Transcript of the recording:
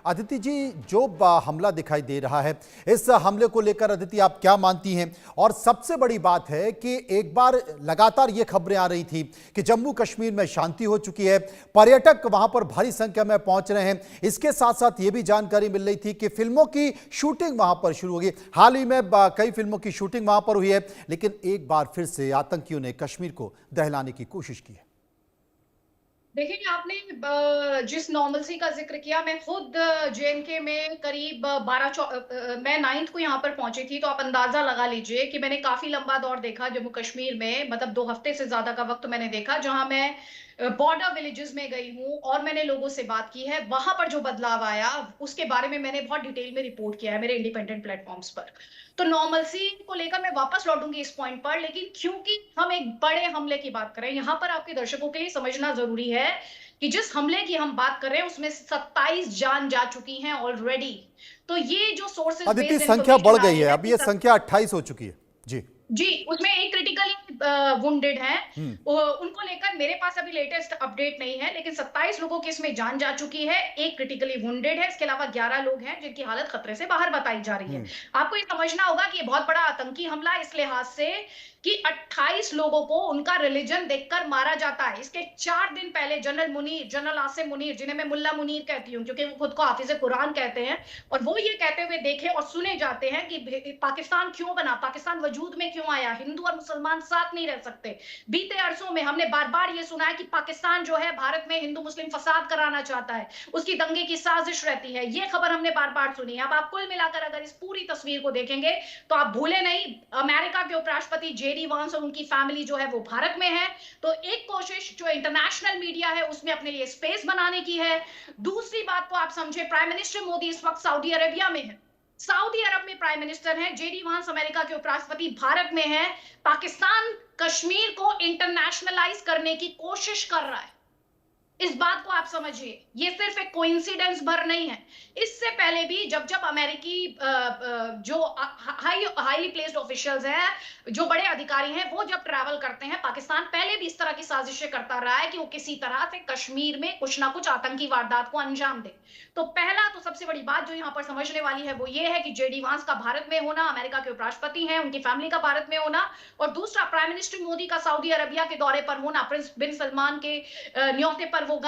अदिति जी, जो हमला दिखाई दे रहा है, इस हमले को लेकर अदिति आप क्या मानती हैं? और सबसे बड़ी बात है कि एक बार लगातार ये खबरें आ रही थी कि जम्मू कश्मीर में शांति हो चुकी है, पर्यटक वहां पर भारी संख्या में पहुंच रहे हैं। इसके साथ साथ ये भी जानकारी मिल रही थी कि फिल्मों की शूटिंग वहां पर शुरू होगी। हाल ही में कई फिल्मों की शूटिंग वहां पर हुई है, लेकिन एक बार फिर से आतंकियों ने कश्मीर को दहलाने की कोशिश की है। देखिए, आपने जिस नॉर्मलसी का ज़िक्र किया, मैं खुद जेएनके में करीब 12 मैं 9th को यहाँ पर पहुँची थी, तो आप अंदाज़ा लगा लीजिए कि मैंने काफ़ी लंबा दौर देखा जम्मू कश्मीर में, मतलब 2 हफ़्ते से ज़्यादा का वक़्त मैंने देखा, जहाँ मैं बॉर्डर विलेजेस में गई हूँ और मैंने लोगों से बात की है। वहाँ पर जो बदलाव आया, उसके बारे में मैंने बहुत डिटेल में रिपोर्ट किया है मेरे इंडिपेंडेंट प्लेटफ़ॉर्म्स पर। तो नॉर्मलसी को लेकर मैं वापस लौटूँगी इस पॉइंट पर, लेकिन क्योंकि हम एक बड़े हमले की बात कर रहे हैं, यहाँ पर आपके दर्शकों के लिए समझना ज़रूरी है कि जिस हमले की हम बात कर रहे हैं उसमें 27 जान जा चुकी हैं ऑलरेडी। तो ये जो सोर्सेस अदिति, बेस्ड संख्या बढ़ इंफॉर्मेशन आ गई रही है, है अब कि ये संख्या 28 हो चुकी है। जी। जी, उसमें एक क्रिटिकली वुंडेड हैं। हम्म। उनको लेकर मेरे पास अभी लेटेस्ट अपडेट नहीं है, लेकिन 27 लोगों की इसमें जान जा चुकी है, एक क्रिटिकली वुंडेड है, इसके अलावा 11 लोग हैं जिनकी हालत खतरे से बाहर बताई जा रही है। हम्म। आपको ये समझना होगा कि ये बहुत बड़ा आतंकी हमला है इस लिहाज से कि 28 लोगों को उनका रिलीजन देखकर मारा जाता है। इसके 4 दिन पहले जनरल आसिम मुनीर, जिन्हें मैं मुल्ला मुनीर कहती हूँ क्योंकि वो खुद को हाफिज़ कुरान कहते हैं, और वो ये कहते हुए देखे और सुने जाते हैं कि पाकिस्तान क्यों बना, पाकिस्तान वजूद में क्यों आया, हिंदू और मुसलमान साथ नहीं रह सकते। बीते अरसों में हमने बार-बार ये सुना है कि पाकिस्तान जो है भारत में हिंदू मुस्लिम फसाद कराना चाहता है, उसकी दंगे की साजिश रहती है। ये खबर हमने बार-बार सुनी है। अब आप कुल मिलाकर अगर इस पूरी तस्वीर को देखेंगे तो आप भूले नहीं, अमेरिका के उपराष्ट्रपति जेडी वांस और उनकी फैमिली जो है वो भारत में है। तो एक कोशिश जो इंटरनेशनल मीडिया है उसमें अपने लिए स्पेस बनाने की है। दूसरी बात को आप समझे, प्राइम मिनिस्टर मोदी इस वक्त सऊदी अरेबिया में है। सऊदी अरब में प्राइम मिनिस्टर हैं, जेडी वांस अमेरिका के उपराष्ट्रपति भारत में हैं। पाकिस्तान कश्मीर को इंटरनेशनलाइज करने की कोशिश कर रहा है। इस बात को आप समझिए, ये सिर्फ एक कोइंसिडेंस भर नहीं है। इससे पहले भी जब अमेरिकी जो हाईली प्लेस्ड ऑफिशियल्स हैं, जो बड़े अधिकारी हैं, वो जब ट्रैवल करते हैं, पाकिस्तान पहले भी इस तरह की साजिशें करता रहा है कि वो किसी तरह से कश्मीर में कुछ ना कुछ आतंकी वारदात को अंजाम दे। तो पहला तो सबसे बड़ी बात जो यहाँ पर समझने वाली है वो ये है कि जेडी वांस का भारत में होना, अमेरिका के उपराष्ट्रपति हैं, उनकी फैमिली का भारत में होना, और दूसरा प्राइम मिनिस्टर मोदी का सऊदी अरबिया के दौरे पर होना, प्रिंस बिन सलमान के न्योते पर